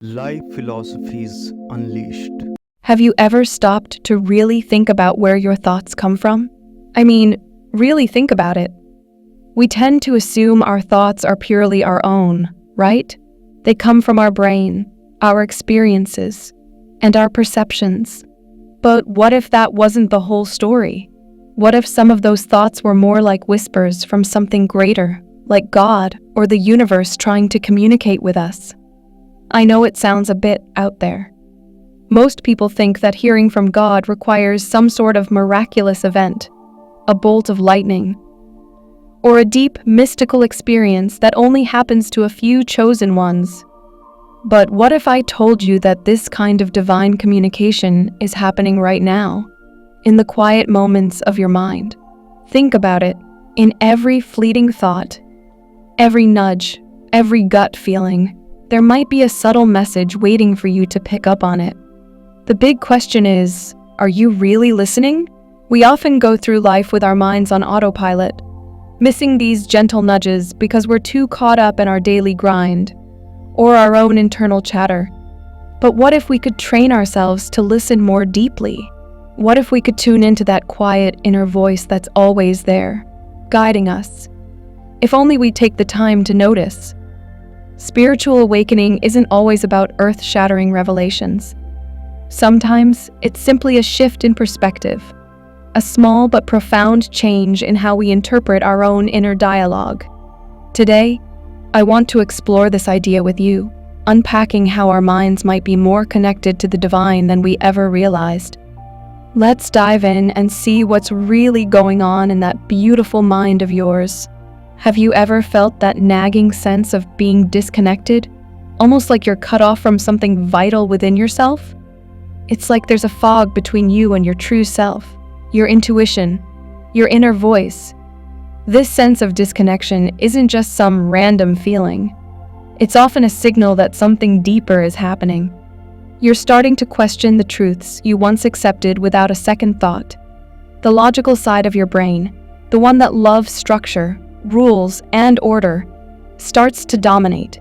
Life Philosophies Unleashed. Have you ever stopped to really think about where your thoughts come from? I mean, really think about it. We tend to assume our thoughts are purely our own, right? They come from our brain, our experiences, and our perceptions. But what if that wasn't the whole story? What if some of those thoughts were more like whispers from something greater, like God or the universe trying to communicate with us? I know it sounds a bit out there. Most people think that hearing from God requires some sort of miraculous event, a bolt of lightning, or a deep, mystical experience that only happens to a few chosen ones. But what if I told you that this kind of divine communication is happening right now, in the quiet moments of your mind? Think about it, in every fleeting thought, every nudge, every gut feeling. There might be a subtle message waiting for you to pick up on it. The big question is, are you really listening? We often go through life with our minds on autopilot, missing these gentle nudges because we're too caught up in our daily grind or our own internal chatter. But what if we could train ourselves to listen more deeply? What if we could tune into that quiet inner voice that's always there, guiding us? If only we'd take the time to notice. Spiritual awakening isn't always about earth-shattering revelations. Sometimes it's simply a shift in perspective, a small but profound change in how we interpret our own inner dialogue. Today, I want to explore this idea with you, unpacking how our minds might be more connected to the divine than we ever realized. Let's dive in and see what's really going on in that beautiful mind of yours. Have you ever felt that nagging sense of being disconnected, almost like you're cut off from something vital within yourself? It's like there's a fog between you and your true self, your intuition, your inner voice. This sense of disconnection isn't just some random feeling. It's often a signal that something deeper is happening. You're starting to question the truths you once accepted without a second thought. The logical side of your brain, the one that loves structure, rules, and order, starts to dominate.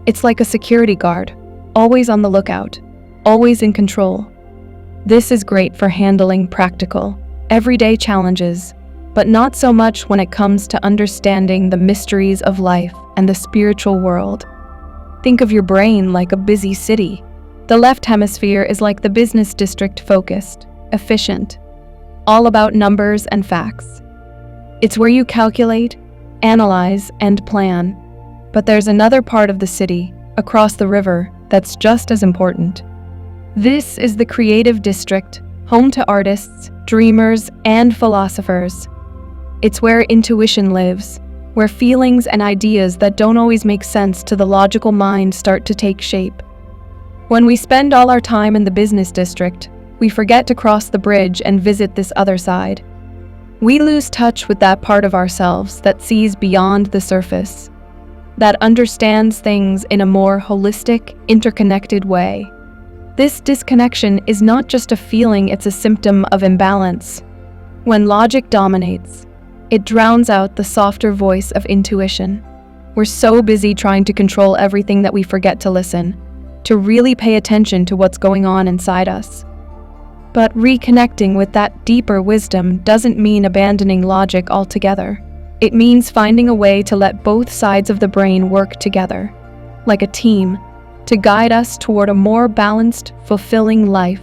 It's like a security guard, always on the lookout, always in control. This is great for handling practical, everyday challenges, but not so much when it comes to understanding the mysteries of life and the spiritual world. Think of your brain like a busy city. The left hemisphere is like the business district, focused, efficient, all about numbers and facts. It's where you calculate, analyze, and plan. But there's another part of the city, across the river, that's just as important. This is the creative district, home to artists, dreamers, and philosophers. It's where intuition lives, where feelings and ideas that don't always make sense to the logical mind start to take shape. When we spend all our time in the business district, we forget to cross the bridge and visit this other side. We lose touch with that part of ourselves that sees beyond the surface, that understands things in a more holistic, interconnected way. This disconnection is not just a feeling, it's a symptom of imbalance. When logic dominates, it drowns out the softer voice of intuition. We're so busy trying to control everything that we forget to listen, to really pay attention to what's going on inside us. But reconnecting with that deeper wisdom doesn't mean abandoning logic altogether. It means finding a way to let both sides of the brain work together, like a team, to guide us toward a more balanced, fulfilling life.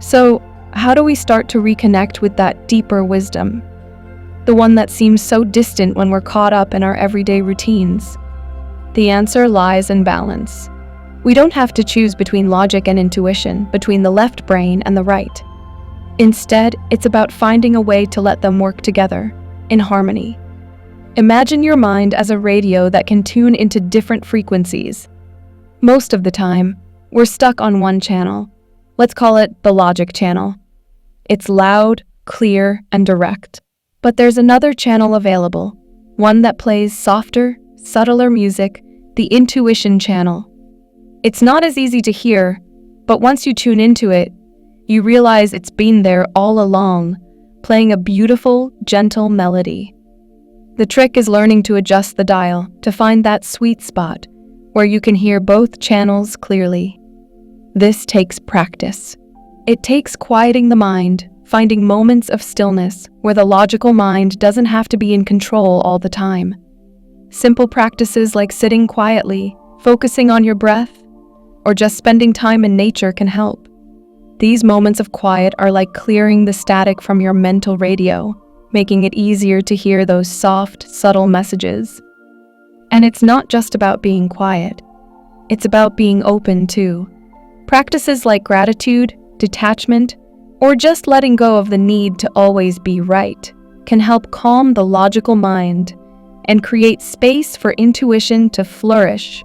So, how do we start to reconnect with that deeper wisdom? The one that seems so distant when we're caught up in our everyday routines? The answer lies in balance. We don't have to choose between logic and intuition, between the left brain and the right. Instead, it's about finding a way to let them work together, in harmony. Imagine your mind as a radio that can tune into different frequencies. Most of the time, we're stuck on one channel. Let's call it the logic channel. It's loud, clear, and direct. But there's another channel available, one that plays softer, subtler music, the intuition channel. It's not as easy to hear, but once you tune into it, you realize it's been there all along, playing a beautiful, gentle melody. The trick is learning to adjust the dial, to find that sweet spot, where you can hear both channels clearly. This takes practice. It takes quieting the mind, finding moments of stillness where the logical mind doesn't have to be in control all the time. Simple practices like sitting quietly, focusing on your breath, or just spending time in nature can help. These moments of quiet are like clearing the static from your mental radio, making it easier to hear those soft, subtle messages. And it's not just about being quiet. It's about being open too. Practices like gratitude, detachment, or just letting go of the need to always be right can help calm the logical mind and create space for intuition to flourish.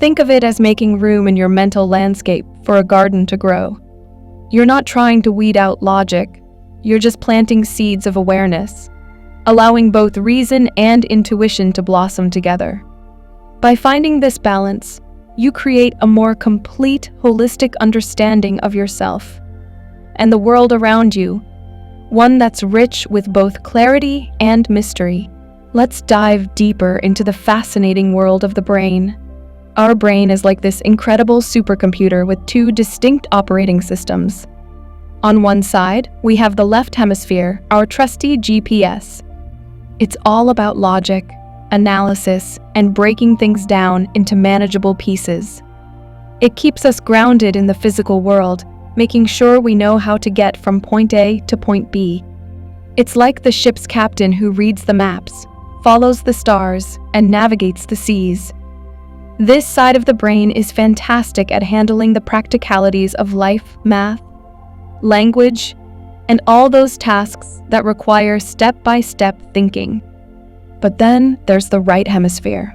Think of it as making room in your mental landscape for a garden to grow. You're not trying to weed out logic, you're just planting seeds of awareness, allowing both reason and intuition to blossom together. By finding this balance, you create a more complete, holistic understanding of yourself and the world around you, one that's rich with both clarity and mystery. Let's dive deeper into the fascinating world of the brain. Our brain is like this incredible supercomputer with two distinct operating systems. On one side, we have the left hemisphere, our trusty GPS. It's all about logic, analysis, and breaking things down into manageable pieces. It keeps us grounded in the physical world, making sure we know how to get from point A to point B. It's like the ship's captain who reads the maps, follows the stars, and navigates the seas. This side of the brain is fantastic at handling the practicalities of life, math, language, and all those tasks that require step-by-step thinking. But then there's the right hemisphere.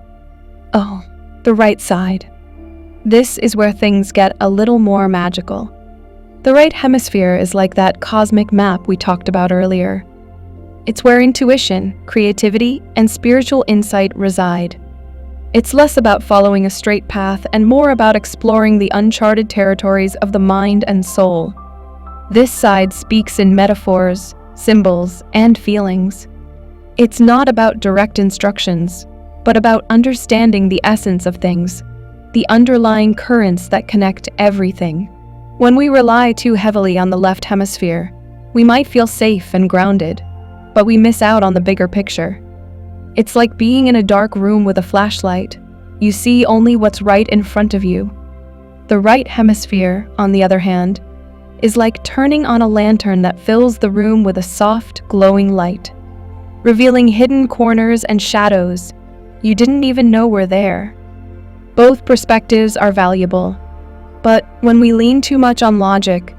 Oh, the right side. This is where things get a little more magical. The right hemisphere is like that cosmic map we talked about earlier. It's where intuition, creativity, and spiritual insight reside. It's less about following a straight path and more about exploring the uncharted territories of the mind and soul. This side speaks in metaphors, symbols, and feelings. It's not about direct instructions, but about understanding the essence of things, the underlying currents that connect everything. When we rely too heavily on the left hemisphere, we might feel safe and grounded, but we miss out on the bigger picture. It's like being in a dark room with a flashlight. You see only what's right in front of you. The right hemisphere, on the other hand, is like turning on a lantern that fills the room with a soft, glowing light, revealing hidden corners and shadows you didn't even know were there. Both perspectives are valuable, but when we lean too much on logic,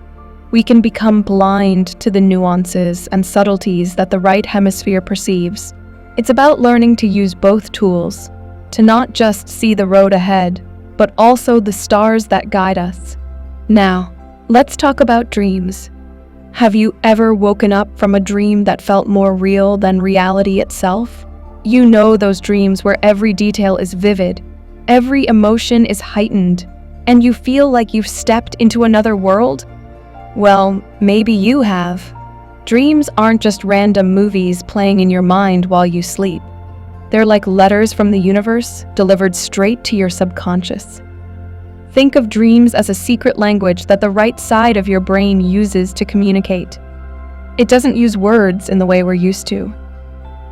we can become blind to the nuances and subtleties that the right hemisphere perceives. It's about learning to use both tools, to not just see the road ahead, but also the stars that guide us. Now, let's talk about dreams. Have you ever woken up from a dream that felt more real than reality itself? You know those dreams where every detail is vivid, every emotion is heightened, and you feel like you've stepped into another world? Well, maybe you have. Dreams aren't just random movies playing in your mind while you sleep. They're like letters from the universe delivered straight to your subconscious. Think of dreams as a secret language that the right side of your brain uses to communicate. It doesn't use words in the way we're used to.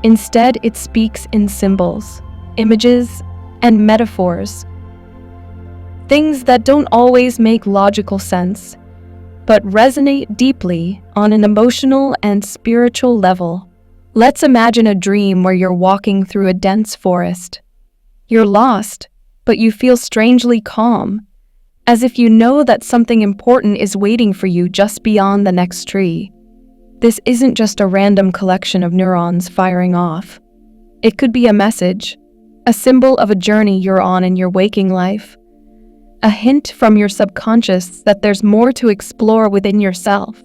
Instead, it speaks in symbols, images, and metaphors. Things that don't always make logical sense, but resonate deeply on an emotional and spiritual level. Let's imagine a dream where you're walking through a dense forest. You're lost, but you feel strangely calm, as if you know that something important is waiting for you just beyond the next tree. This isn't just a random collection of neurons firing off. It could be a message, a symbol of a journey you're on in your waking life, a hint from your subconscious that there's more to explore within yourself.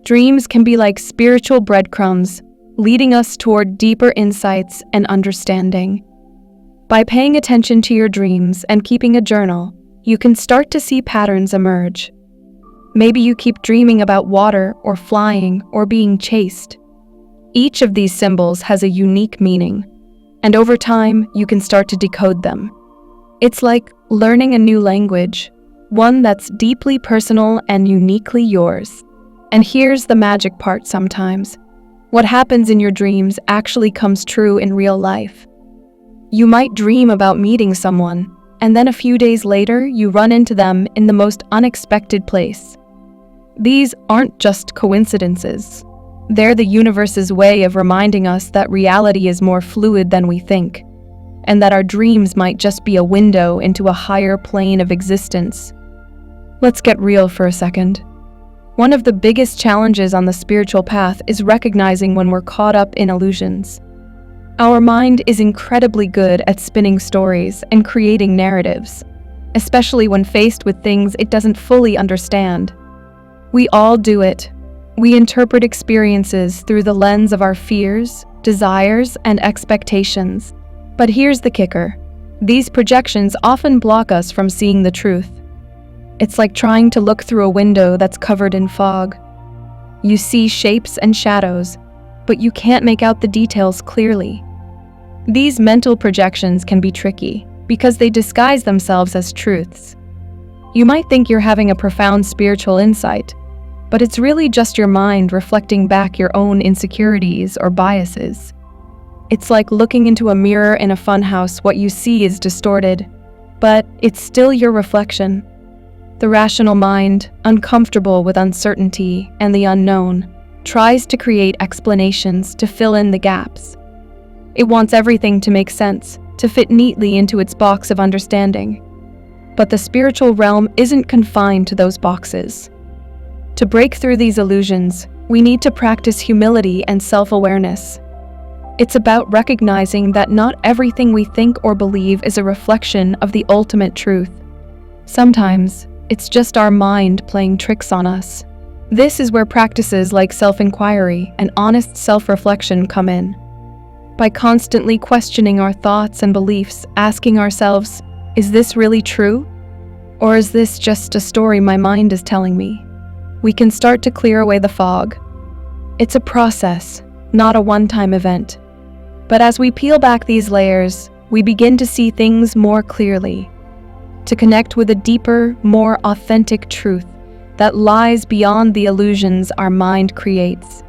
Dreams can be like spiritual breadcrumbs, leading us toward deeper insights and understanding. By paying attention to your dreams and keeping a journal, you can start to see patterns emerge. Maybe you keep dreaming about water or flying or being chased. Each of these symbols has a unique meaning, and over time, you can start to decode them. It's like learning a new language, one that's deeply personal and uniquely yours. And here's the magic part sometimes. What happens in your dreams actually comes true in real life. You might dream about meeting someone, and then a few days later, you run into them in the most unexpected place. These aren't just coincidences. They're the universe's way of reminding us that reality is more fluid than we think, and that our dreams might just be a window into a higher plane of existence. Let's get real for a second. One of the biggest challenges on the spiritual path is recognizing when we're caught up in illusions. Our mind is incredibly good at spinning stories and creating narratives, especially when faced with things it doesn't fully understand. We all do it. We interpret experiences through the lens of our fears, desires, and expectations. But here's the kicker. These projections often block us from seeing the truth. It's like trying to look through a window that's covered in fog. You see shapes and shadows, but you can't make out the details clearly. These mental projections can be tricky because they disguise themselves as truths. You might think you're having a profound spiritual insight, but it's really just your mind reflecting back your own insecurities or biases. It's like looking into a mirror in a funhouse. What you see is distorted, but it's still your reflection. The rational mind, uncomfortable with uncertainty and the unknown, tries to create explanations to fill in the gaps. It wants everything to make sense, to fit neatly into its box of understanding. But the spiritual realm isn't confined to those boxes. To break through these illusions, we need to practice humility and self-awareness. It's about recognizing that not everything we think or believe is a reflection of the ultimate truth. Sometimes, it's just our mind playing tricks on us. This is where practices like self-inquiry and honest self-reflection come in. By constantly questioning our thoughts and beliefs, asking ourselves, is this really true? Or is this just a story my mind is telling me? We can start to clear away the fog. It's a process, not a one-time event. But as we peel back these layers, we begin to see things more clearly, to connect with a deeper, more authentic truth that lies beyond the illusions our mind creates.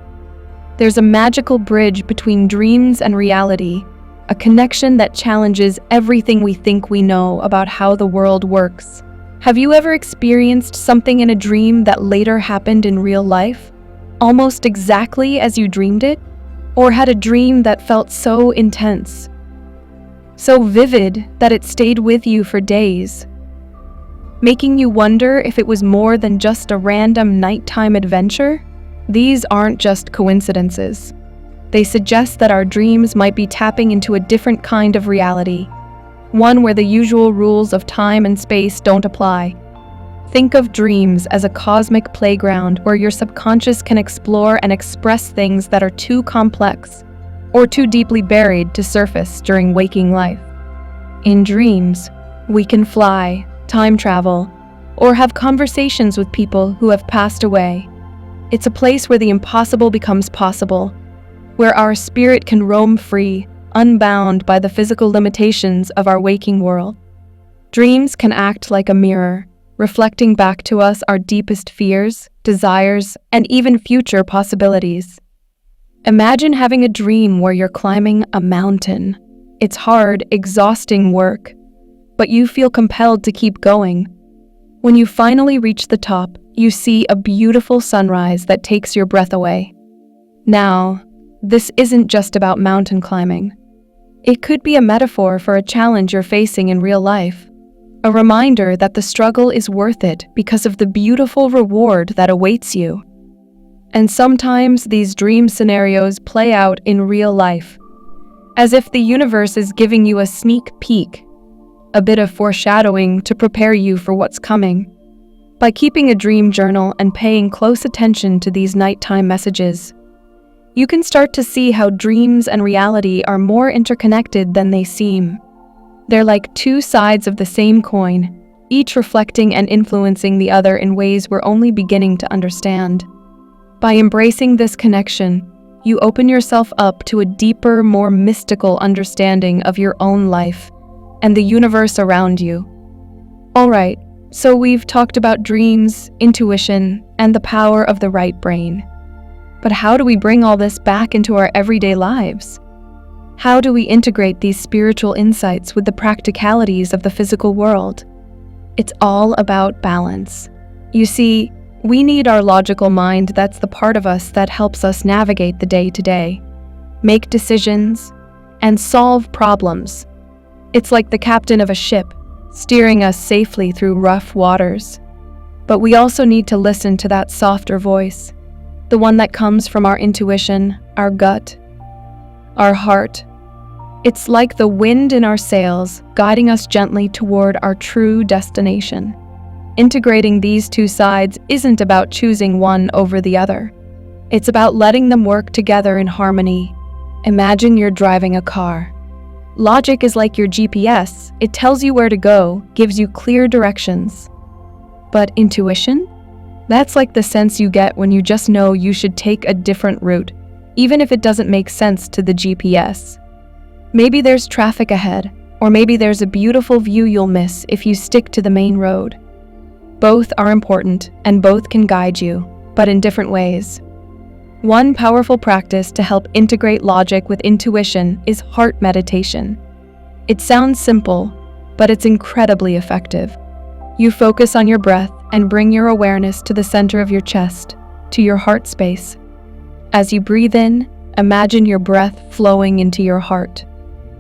There's a magical bridge between dreams and reality, a connection that challenges everything we think we know about how the world works. Have you ever experienced something in a dream that later happened in real life, almost exactly as you dreamed it? Or had a dream that felt so intense, so vivid that it stayed with you for days, making you wonder if it was more than just a random nighttime adventure? These aren't just coincidences. They suggest that our dreams might be tapping into a different kind of reality, one where the usual rules of time and space don't apply. Think of dreams as a cosmic playground where your subconscious can explore and express things that are too complex or too deeply buried to surface during waking life. In dreams, we can fly, time travel, or have conversations with people who have passed away. It's a place where the impossible becomes possible, where our spirit can roam free, unbound by the physical limitations of our waking world. Dreams can act like a mirror, reflecting back to us our deepest fears, desires, and even future possibilities. Imagine having a dream where you're climbing a mountain. It's hard, exhausting work, but you feel compelled to keep going. When you finally reach the top, you see a beautiful sunrise that takes your breath away. Now, this isn't just about mountain climbing. It could be a metaphor for a challenge you're facing in real life. A reminder that the struggle is worth it because of the beautiful reward that awaits you. And sometimes these dream scenarios play out in real life, as if the universe is giving you a sneak peek, a bit of foreshadowing to prepare you for what's coming. By keeping a dream journal and paying close attention to these nighttime messages, you can start to see how dreams and reality are more interconnected than they seem. They're like two sides of the same coin, each reflecting and influencing the other in ways we're only beginning to understand. By embracing this connection, you open yourself up to a deeper, more mystical understanding of your own life and the universe around you. Alright, so we've talked about dreams, intuition, and the power of the right brain. But how do we bring all this back into our everyday lives? How do we integrate these spiritual insights with the practicalities of the physical world? It's all about balance. You see, we need our logical mind. That's the part of us that helps us navigate the day-to-day, make decisions, and solve problems. It's like the captain of a ship, steering us safely through rough waters. But we also need to listen to that softer voice, the one that comes from our intuition, our gut, our heart. It's like the wind in our sails, guiding us gently toward our true destination. Integrating these two sides isn't about choosing one over the other. It's about letting them work together in harmony. Imagine you're driving a car. Logic is like your GPS. It tells you where to go, gives you clear directions. But intuition? That's like the sense you get when you just know you should take a different route, even if it doesn't make sense to the GPS. Maybe there's traffic ahead, or maybe there's a beautiful view you'll miss if you stick to the main road. Both are important, and both can guide you, but in different ways. One powerful practice to help integrate logic with intuition is heart meditation. It sounds simple, but it's incredibly effective. You focus on your breath and bring your awareness to the center of your chest, to your heart space. As you breathe in, imagine your breath flowing into your heart,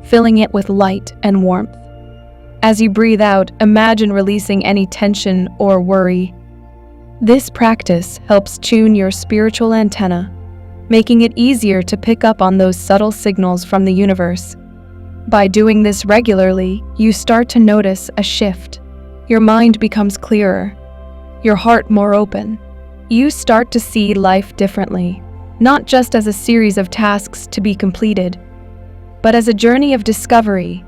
filling it with light and warmth. As you breathe out, imagine releasing any tension or worry. This practice helps tune your spiritual antenna, making it easier to pick up on those subtle signals from the universe. By doing this regularly, you start to notice a shift. Your mind becomes clearer, your heart more open. You start to see life differently, not just as a series of tasks to be completed, but as a journey of discovery,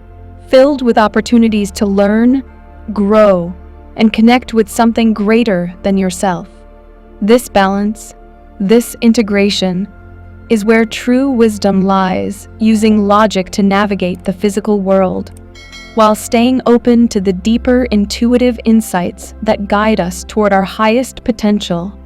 filled with opportunities to learn, grow, and connect with something greater than yourself. This balance, this integration, is where true wisdom lies, using logic to navigate the physical world, while staying open to the deeper intuitive insights that guide us toward our highest potential.